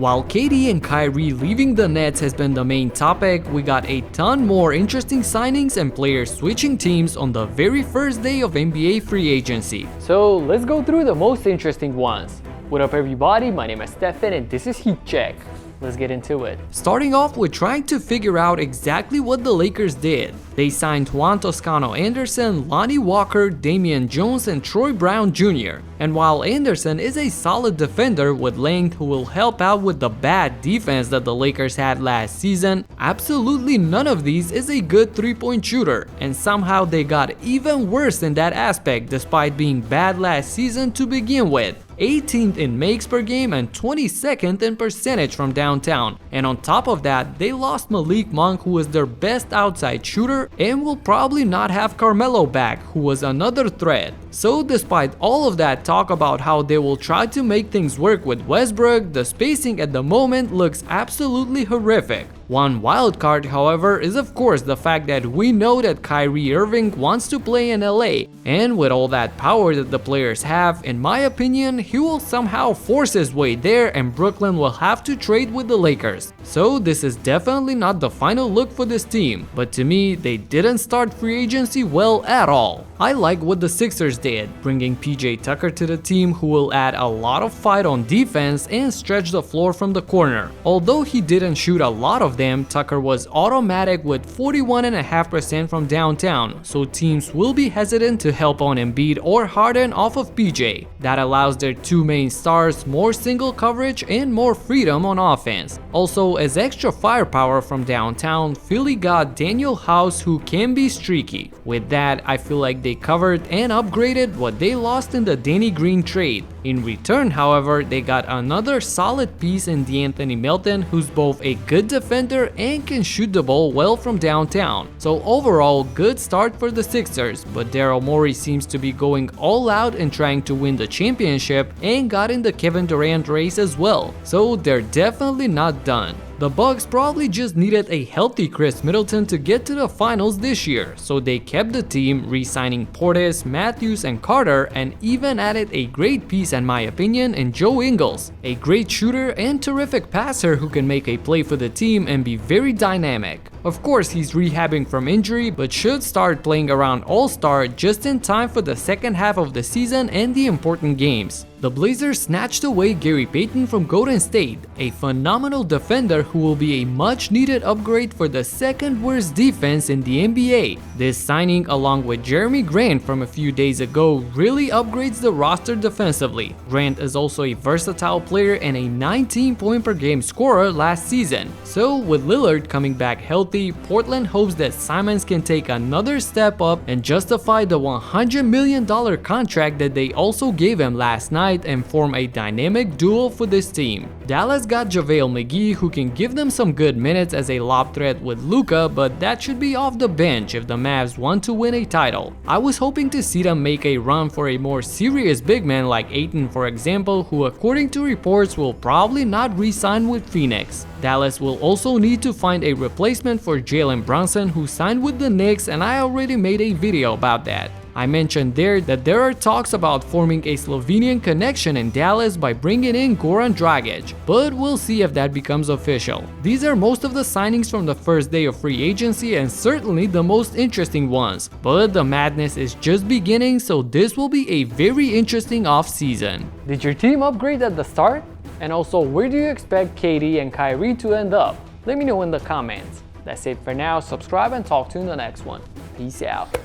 While KD and Kyrie leaving the Nets has been the main topic, we got a ton more interesting signings and players switching teams on the very first day of NBA free agency. So let's go through the most interesting ones. What up everybody, my name is Stefan and this is Heat Check. Let's get into it. Starting off with trying to figure out exactly what the Lakers did. They signed Juan Toscano Anderson, Lonnie Walker, Damian Jones, and Troy Brown Jr. And while Anderson is a solid defender with length who will help out with the bad defense that the Lakers had last season, absolutely none of these is a good three-point shooter, and somehow they got even worse in that aspect despite being bad last season to begin with. 18th in makes per game and 22nd in percentage from downtown. And on top of that, they lost Malik Monk, who was their best outside shooter, and will probably not have Carmelo back, who was another threat. So despite all of that talk about how they will try to make things work with Westbrook, the spacing at the moment looks absolutely horrific. One wild card, however, is of course the fact that we know that Kyrie Irving wants to play in LA, and with all that power that the players have, in my opinion, he will somehow force his way there and Brooklyn will have to trade with the Lakers. So this is definitely not the final look for this team, but to me, they didn't start free agency well at all. I like what the Sixers did, bringing PJ Tucker to the team, who will add a lot of fight on defense and stretch the floor from the corner. Although he didn't shoot a lot of them, Tucker was automatic with 41.5% from downtown, so teams will be hesitant to help on Embiid or Harden off of PJ. That allows their two main stars more single coverage and more freedom on offense. Also, as extra firepower from downtown, Philly got Daniel House, who can be streaky. With that, I feel like they covered and upgraded what they lost in the Danny Green trade. In return, however, they got another solid piece in DeAnthony Melton, who's both a good defender and can shoot the ball well from downtown. So overall, good start for the Sixers, but Daryl Morey seems to be going all out and trying to win the championship and got in the Kevin Durant race as well. So they're definitely not done. The Bucks probably just needed a healthy Chris Middleton to get to the finals this year, so they kept the team, re-signing Portis, Matthews, and Carter, and even added a great piece in my opinion in Joe Ingles, a great shooter and terrific passer who can make a play for the team and be very dynamic. Of course, he's rehabbing from injury, but should start playing around All-Star just in time for the second half of the season and the important games. The Blazers snatched away Gary Payton from Golden State, a phenomenal defender who will be a much-needed upgrade for the second-worst defense in the NBA. This signing, along with Jeremy Grant from a few days ago, really upgrades the roster defensively. Grant is also a versatile player and a 19-point-per-game scorer last season. So with Lillard coming back healthy, Portland hopes that Simons can take another step up and justify the $100 million contract that they also gave him last night and form a dynamic duo for this team. Dallas got JaVale McGee, who can give them some good minutes as a lob threat with Luka, but that should be off the bench if the Mavs want to win a title. I was hoping to see them make a run for a more serious big man like Payton, for example, who according to reports will probably not re-sign with Phoenix. Dallas will also need to find a replacement for Jalen Brunson, who signed with the Knicks, and I already made a video about that. I mentioned there that there are talks about forming a Slovenian connection in Dallas by bringing in Goran Dragic, but we'll see if that becomes official. These are most of the signings from the first day of free agency and certainly the most interesting ones, but the madness is just beginning, so this will be a very interesting off-season. Did your team upgrade at the start? And also, where do you expect KD and Kyrie to end up? Let me know in the comments. That's it for now, subscribe and talk to you in the next one. Peace out.